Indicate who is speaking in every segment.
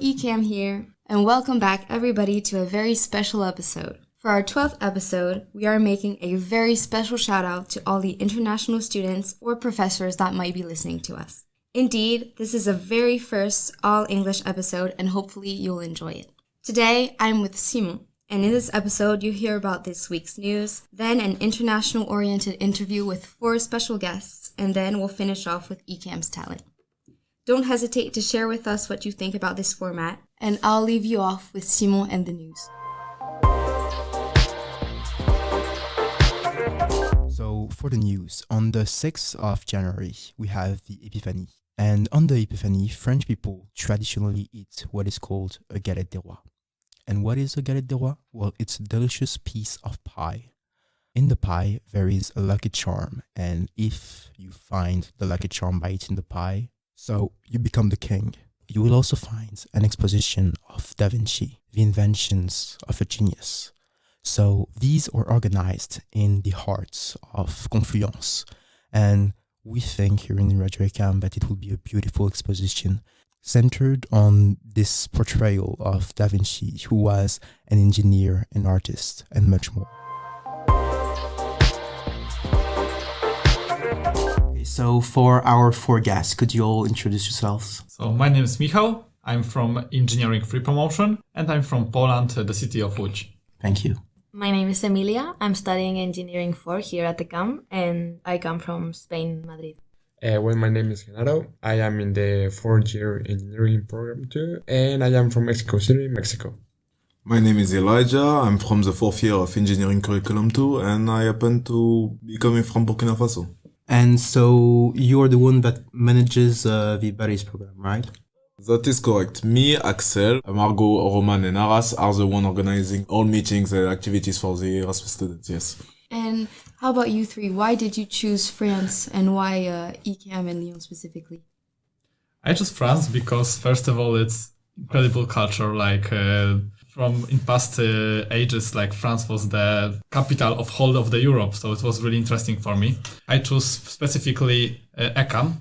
Speaker 1: Ecam here, and welcome back everybody to a very special episode. For our 12th episode, we are making a very special shout out to all the international students or professors that might be listening to us. Indeed, this is a very first all-English episode and hopefully you'll enjoy it. Today, I'm with Simon, and in this episode you'll hear about this week's news, then an international-oriented interview with 4 special guests, and then we'll finish off with Ecam's talent. Don't hesitate to share with us what you think about this format, and I'll leave you off with Simon and the news.
Speaker 2: So for the news, on the 6th of January, we have the Epiphany. And on the Epiphany, French people traditionally eat what is called a galette des rois. And what is a galette des rois? Well, it's a delicious piece of pie. In the pie, there is a lucky charm, and if you find the lucky charm by eating the pie, so you become the king. You will also find an exposition of Da Vinci, the inventions of a genius. So these are organized in the hearts of Confluence, and we think here in Radio Ecam that it will be a beautiful exposition centered on this portrayal of Da Vinci, who was an engineer, an artist, and much more. So for our 4 guests, could you all introduce yourselves?
Speaker 3: So my name is Michal, I'm from Engineering Free Promotion, and I'm from Poland, the city of Łódź.
Speaker 2: Thank you.
Speaker 4: My name is Emilia, I'm studying Engineering 4 here at Ecam, and I come from Spain, Madrid.
Speaker 5: My name is Genaro, I am in the 4th-year engineering program too, and I am from Mexico City, Mexico.
Speaker 6: My name is Elijah, I'm from the 4th year of engineering curriculum too, and I happen to be coming from Burkina Faso.
Speaker 2: And so you're the one that manages the budies program, right?
Speaker 6: That is correct. Me, Axel, Margot, Roman and Aras are the one organizing all meetings and activities for the Erasmus students, yes.
Speaker 1: And how about you 3? Why did you choose France and why Ecam and Lyon specifically?
Speaker 3: I chose France because, first of all, it's incredible culture, from in past ages, France was the capital of whole of the Europe, so it was really interesting for me. I chose specifically Ecam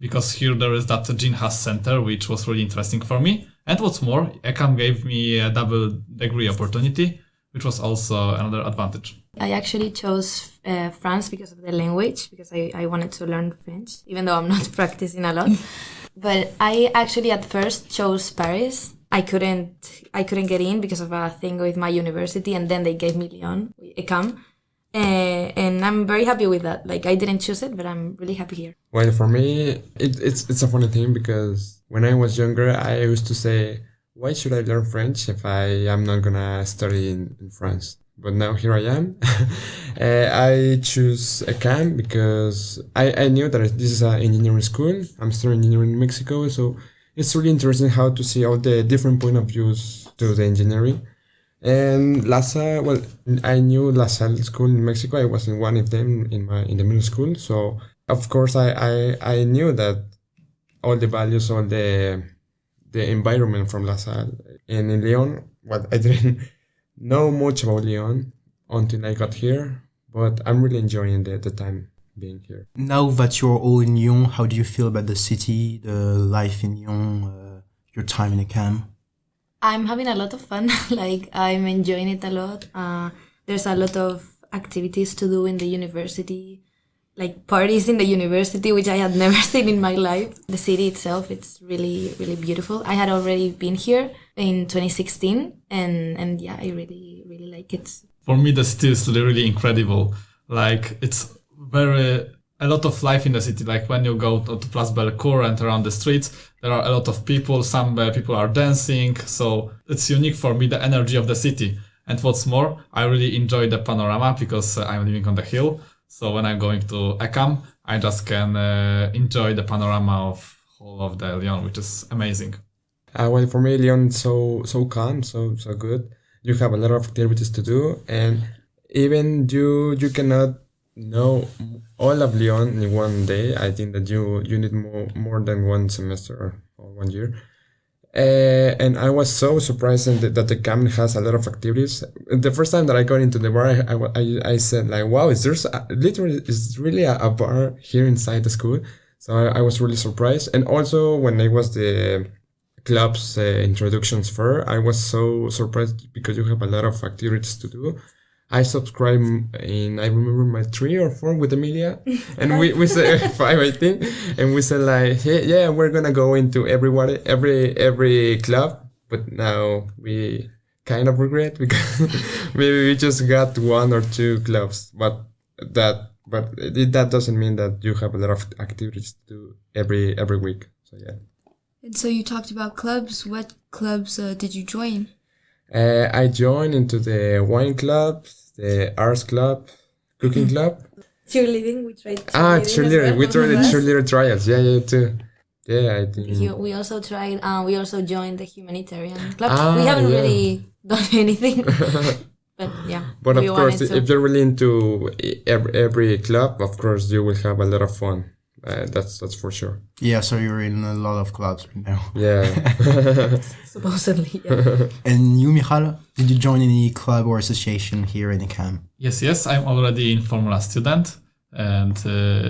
Speaker 3: because here there is that Gene Haas Center, which was really interesting for me. And what's more, Ecam gave me a double degree opportunity, which was also another advantage.
Speaker 4: I actually chose France because of the language, because I wanted to learn French, even though I'm not practicing a lot. But I actually at first chose Paris. I couldn't get in because of a thing with my university, and then they gave me Lyon, Ecam, and I'm very happy with that. I didn't choose it, but I'm really happy here.
Speaker 5: Well, for me, it's a funny thing because when I was younger, I used to say, why should I learn French if I am not gonna study in France? But now here I am. I choose Ecam because I knew that this is an engineering school. I'm studying engineering in Mexico, so it's really interesting how to see all the different point of views to the engineering. And La Salle, well, I knew La Salle school in Mexico. I was in one of them in the middle school. So of course I knew that all the values, all the environment from La Salle. And in Lyon, well, I didn't know much about Lyon until I got here, but I'm really enjoying the time being here.
Speaker 2: Now that you're all in Lyon, how do you feel about the city, the life in Lyon, your time in Ecam?
Speaker 4: I'm having a lot of fun. I'm enjoying it a lot. There's a lot of activities to do in the university, parties in the university, which I had never seen in my life. The city itself, it's really, really beautiful. I had already been here in 2016, and yeah, I really, really like it.
Speaker 3: For me, the city is really incredible. It's a lot of life in the city. When you go to Place Bellecour and around the streets, there are a lot of people. Some people are dancing. So it's unique for me, the energy of the city. And what's more, I really enjoy the panorama because I'm living on the hill. So when I'm going to Ecam, I just can enjoy the panorama of whole of the Lyon, which is amazing.
Speaker 5: Well, for me, Lyon is so calm, so good. You have a lot of activities to do, and even you cannot know all of Lyon in one day. I think that you need more than one semester or 1 year. And I was so surprised that the camp has a lot of activities. The first time that I got into the bar, I said wow, is really a bar here inside the school? So I was really surprised. And also when I was the clubs introductions fair. I was so surprised because you have a lot of activities to do. I subscribed I remember my 3 or 4 with Emilia, and we said 5, I think, and we said like, hey, yeah, we're gonna go into every club, but now we kind of regret because maybe we just got 1 or 2 clubs, but that doesn't mean that you have a lot of activities to do every week. So yeah.
Speaker 1: And so you talked about clubs. What clubs did you join?
Speaker 5: I joined into the wine club, the arts club, cooking club.
Speaker 4: Cheerleading, we tried
Speaker 5: cheerleading. We tried the cheerleader trials. Yeah, too. Yeah, I think.
Speaker 4: We also tried. We also joined the humanitarian club. We haven't really done anything, but yeah.
Speaker 5: But of course, if you're really into every club, of course you will have a lot of fun. That's for sure.
Speaker 2: Yeah, so you're in a lot of clubs right now.
Speaker 5: Yeah.
Speaker 4: Supposedly, yeah.
Speaker 2: And you, Michal, did you join any club or association here in Ecam?
Speaker 3: Yes, I'm already in Formula student, and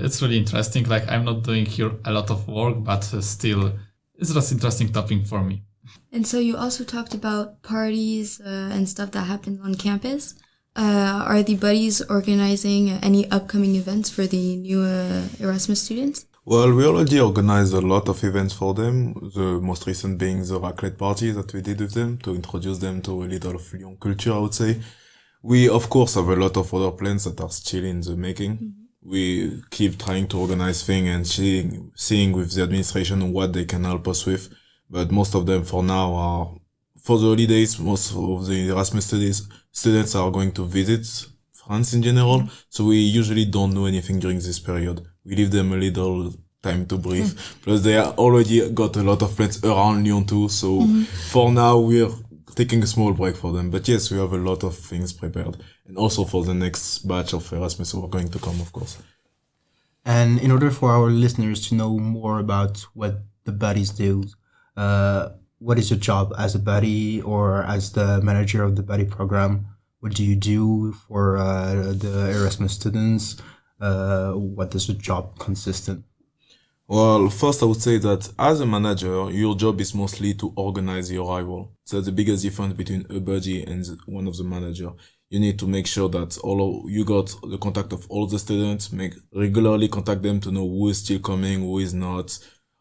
Speaker 3: it's really interesting. Like, I'm not doing here a lot of work, but still, it's just interesting topic for me.
Speaker 1: And so you also talked about parties and stuff that happens on campus. Are the buddies organizing any upcoming events for the new Erasmus students?
Speaker 6: Well, we already organized a lot of events for them, the most recent being the raclette party that we did with them to introduce them to a little of Lyon culture, I would say. We, of course, have a lot of other plans that are still in the making. Mm-hmm. We keep trying to organize things and seeing with the administration what they can help us with. But most of them for now are, for the holidays, most of the Erasmus students are going to visit France in general. Mm-hmm. So we usually don't do anything during this period. We leave them a little time to breathe. Plus they already got a lot of plans around Lyon too. So for now we're taking a small break for them. But yes, we have a lot of things prepared. And also for the next batch of Erasmus who are going to come, of course.
Speaker 2: And in order for our listeners to know more about what the buddies do, what is your job as a buddy or as the manager of the buddy program? What do you do for the Erasmus students? What does your job consist in?
Speaker 6: Well, first I would say that as a manager, your job is mostly to organize your arrival. So that's the biggest difference between a buddy and one of the manager. You need to make sure that you got the contact of all the students, regularly contact them to know who is still coming, who is not,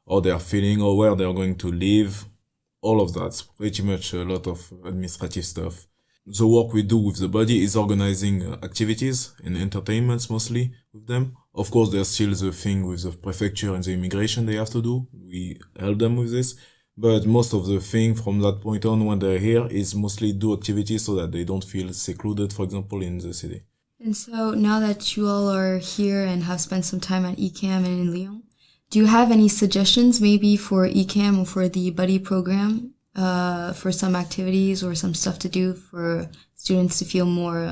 Speaker 6: how they are feeling, or where they are going to live. All of that. Pretty much a lot of administrative stuff. The work we do with the buddy is organizing activities and entertainments mostly with them. Of course, there's still the thing with the prefecture and the immigration they have to do. We help them with this. But most of the thing from that point on when they're here is mostly do activities so that they don't feel secluded, for example, in the city.
Speaker 1: And so now that you all are here and have spent some time at Ecam and in Lyon, do you have any suggestions maybe for Ecam or for the buddy program? For some activities or some stuff to do for students to feel more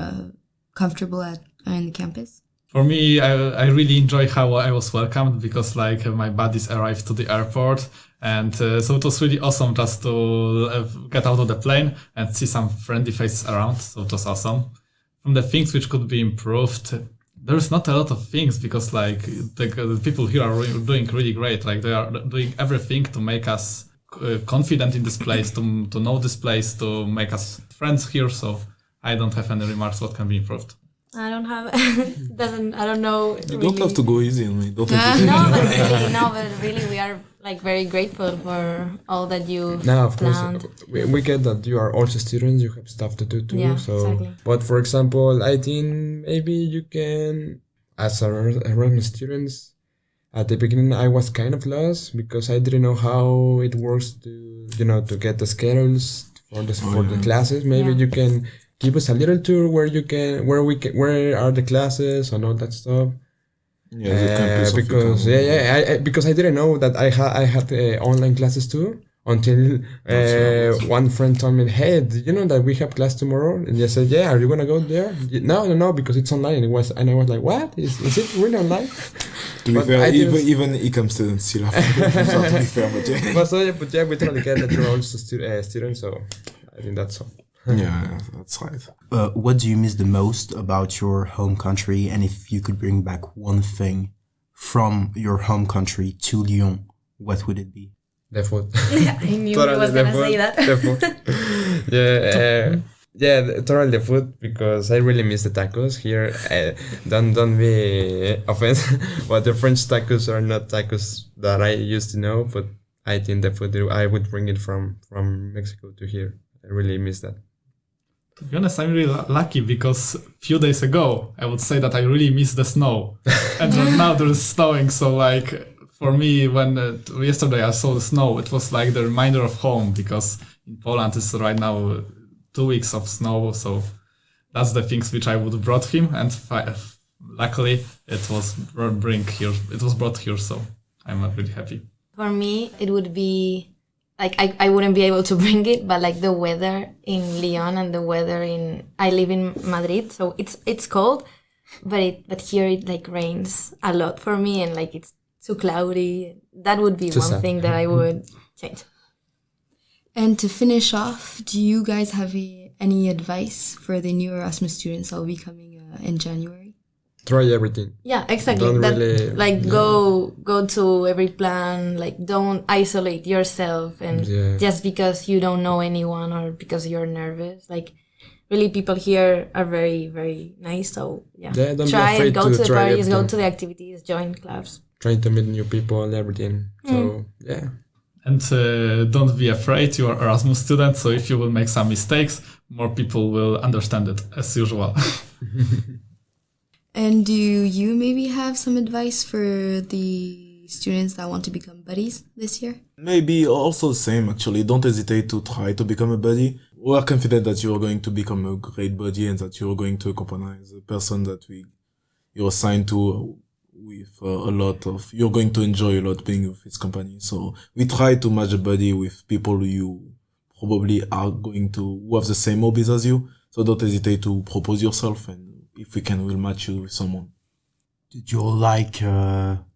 Speaker 1: comfortable in the campus?
Speaker 3: For me, I really enjoy how I was welcomed because my buddies arrived to the airport and so it was really awesome just to get out of the plane and see some friendly faces around. So it was awesome. From the things which could be improved, there's not a lot of things because the people here are doing really great. They are doing everything to make us confident in this place, to know this place, to make us friends here. So I don't have any remarks what can be improved.
Speaker 4: I don't have. I don't know.
Speaker 6: You don't have to go easy on me. Don't
Speaker 4: but really, we are very grateful for all that you.
Speaker 5: Now, of
Speaker 4: planned.
Speaker 5: course, we get that you are also students. You have stuff to do too.
Speaker 4: Yeah,
Speaker 5: so,
Speaker 4: exactly.
Speaker 5: But for example, I think maybe you can, as Erasmus students. At the beginning, I was kind of lost because I didn't know how it works to get the schedules for the classes. Maybe you can give us a little tour where are the classes and all that stuff.
Speaker 6: Yeah, the campus
Speaker 5: because because I didn't know that I had online classes too until one friend told me, "Hey, did you know that we have class tomorrow?" And I said, "Yeah, are you gonna go there?" No, because it's online. And I was like, "What? Is it really online?"
Speaker 6: To be fair, even Ecam students still have to be fair,
Speaker 5: but yeah, we totally get that you're also students, so I think that's all.
Speaker 6: Yeah, that's right.
Speaker 2: What do you miss the most about your home country? And if you could bring back one thing from your home country to Lyon, what would it be?
Speaker 5: The food.
Speaker 4: I knew he was
Speaker 5: the
Speaker 4: gonna
Speaker 5: food.
Speaker 4: say that.
Speaker 5: The food. Totally the food, because I really miss the tacos here. Don't be offended, but the French tacos are not tacos that I used to know. But I think the food I would bring it from Mexico to here. I really miss that.
Speaker 3: To be honest, I'm really lucky because a few days ago, I would say that I really miss the snow. And right now there's snowing, so like for me, when yesterday I saw the snow, it was like the reminder of home, because in Poland it's right now 2 weeks of snow, so that's the things which I would have brought him, and luckily it was brought here, so I'm really happy.
Speaker 4: For me, it would be like I wouldn't be able to bring it, but like the weather in Lyon and the weather I live in Madrid, so it's cold, but here it like rains a lot for me, and like it's too cloudy. That would be one thing that I would change.
Speaker 1: And to finish off, do you guys have any advice for the new Erasmus students that will be coming in January?
Speaker 5: Try everything.
Speaker 4: Yeah, exactly. Go to every plan. Like, don't isolate yourself, and just because you don't know anyone or because you're nervous. Like, really, people here are very, very nice. So
Speaker 5: don't
Speaker 4: try
Speaker 5: be afraid
Speaker 4: go to the parties,
Speaker 5: everything.
Speaker 4: go to the activities, join clubs.
Speaker 5: Trying to meet new people and everything. So
Speaker 3: And don't be afraid, you are Erasmus student, so if you will make some mistakes, more people will understand it, as usual.
Speaker 1: And do you maybe have some advice for the students that want to become buddies this year?
Speaker 6: Maybe also the same, actually. Don't hesitate to try to become a buddy. We are confident that you are going to become a great buddy and that you are going to accompany the person that you're assigned to with you're going to enjoy a lot being with his company. So we try to match a buddy with people you probably are going to, who have the same hobbies as you. So don't hesitate to propose yourself, and if we can, we'll match you with someone.
Speaker 2: Did you all like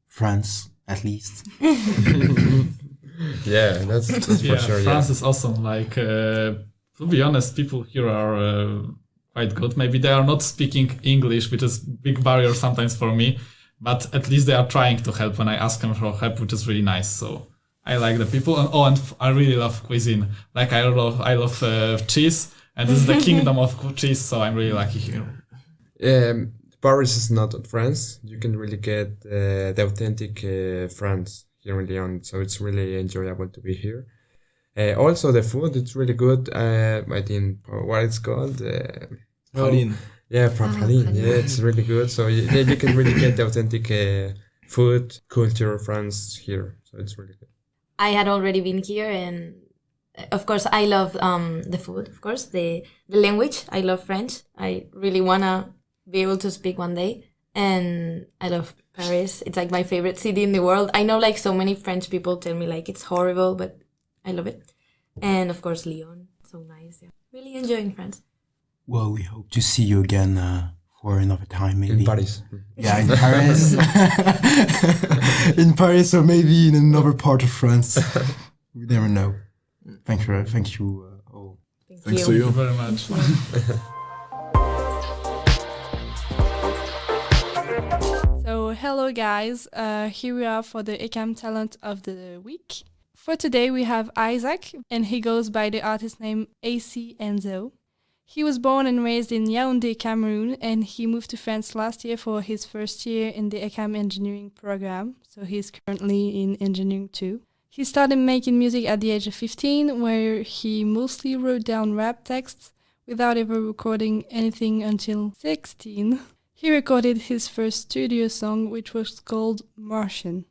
Speaker 2: France, at least?
Speaker 5: Yeah, that's for sure.
Speaker 3: France is awesome. Like, to be honest, people here are quite good. Maybe they are not speaking English, which is a big barrier sometimes for me. But at least they are trying to help when I ask them for help, which is really nice. So I like the people. And I really love cuisine. Like I love cheese, and this is the kingdom of cheese. So I'm really lucky here.
Speaker 5: Paris is not France. You can really get the authentic France here in Lyon. So it's really enjoyable to be here. Also the food, it's really good. I think what it's called.
Speaker 6: Praline.
Speaker 5: Yeah, praline. Yeah, it's really good. So you can really get the authentic food culture of France here. So it's really good.
Speaker 4: I had already been here, and of course I love the food. Of course the language. I love French. I really wanna be able to speak one day, and I love Paris. It's like my favorite city in the world. I know like so many French people tell me like it's horrible, but I love it. And of course Lyon, so nice. Yeah, really enjoying France.
Speaker 2: Well, we hope to see you again for another time, maybe.
Speaker 5: In Paris.
Speaker 2: Yeah, in Paris. In Paris, or maybe in another part of France. We never know. Thank you all.
Speaker 6: Thanks to you.
Speaker 3: Thank you very much.
Speaker 7: So, hello guys. Here we are for the Ecam Talent of the Week. For today, we have Isaac, and he goes by the artist name AC Enzo. He was born and raised in Yaoundé, Cameroon, and he moved to France last year for his first year in the Ecam engineering program. So he's currently in engineering 2. He started making music at the age of 15, where he mostly wrote down rap texts without ever recording anything until 16. He recorded his first studio song, which was called Martian.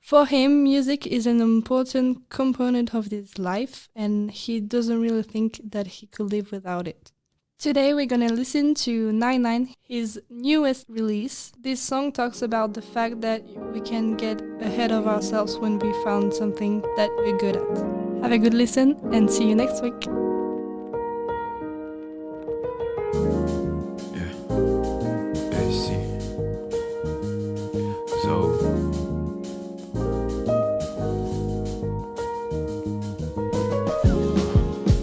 Speaker 7: For him, music is an important component of his life, and he doesn't really think that he could live without it. Today we're gonna listen to 99, his newest release. This song talks about the fact that we can get ahead of ourselves when we found something that we're good at. Have a good listen and see you next week.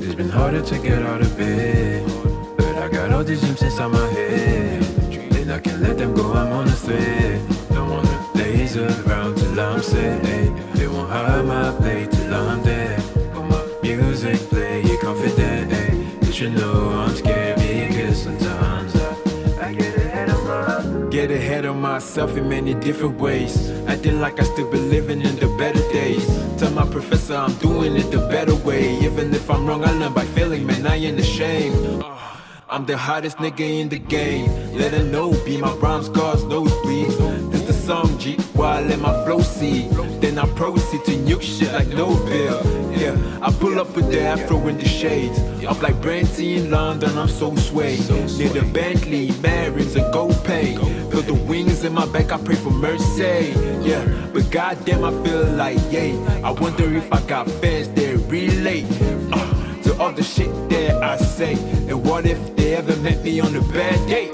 Speaker 8: It's been harder to get out of bed, but I got all these dreams inside my head, and I can't let them go, I'm on a thread. Don't wanna laze around till I'm set, ay. They won't hide my plate till I'm you know I'm scared because sometimes I get ahead of myself in many different ways. Acting like I still be living in the better days. Tell my professor I'm doing it the better way. Even if I'm wrong, I learn by failing, man, I ain't ashamed. I'm the hottest nigga in the game. Let her know, be my rhymes, God's nosebleeds. This the song, G, while I let my flow see. Then I proceed to nuke shit like no bill. Yeah, I pull up with the afro in the shades. Up like Brandy in London, I'm so swayed. Near the Bentley, mad rims and gold paint. Feel the wings in my back, I pray for mercy. Yeah, but goddamn, I feel like, yay. I wonder if I got fans that relate to all the shit that I say. And what if they ever met me on a bad day?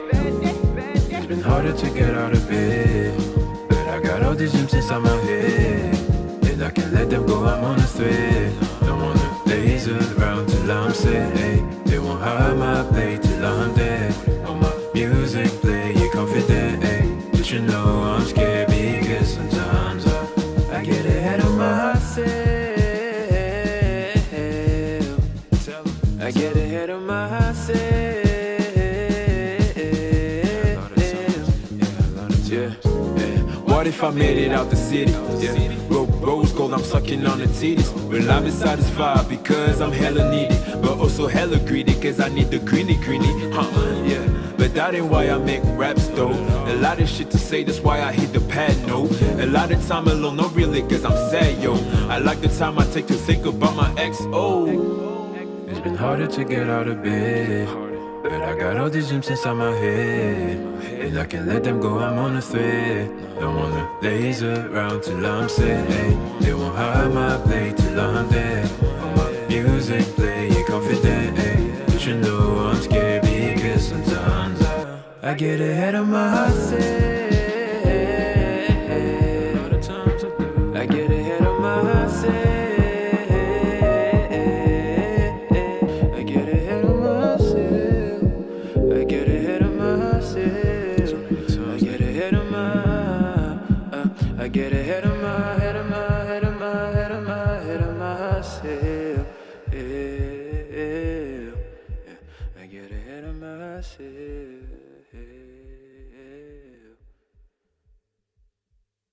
Speaker 8: It's been harder to get out of bed, but I got all these dreams inside my head, and I can't let them go, I'm on a thread. Don't wanna laze around till I'm sad, hey. They won't hide my plate till I'm dead. On my music play, you confident, hey. But you know I'm scared because sometimes I get ahead of myself. I get ahead of myself. Yeah. What if I made it out the city? Yeah. Rose gold, I'm sucking on the titties. Well, I'm satisfied because I'm hella needy, but also hella greedy cause I need the greeny. Yeah. But that ain't why I make raps though. A lot of shit to say, that's why I hit the pad, no. A lot of time alone, not really cause I'm sad, yo. I like the time I take to think about my ex, oh. It's been harder to get out of bed, but I got all these dreams inside my head, and I can't let them go, I'm on a thread. Don't wanna laze around till I'm sad, hey. They won't hide my plate till I'm dead. On my music play, you confident, hey. But you know I'm scared because sometimes I get ahead of myself.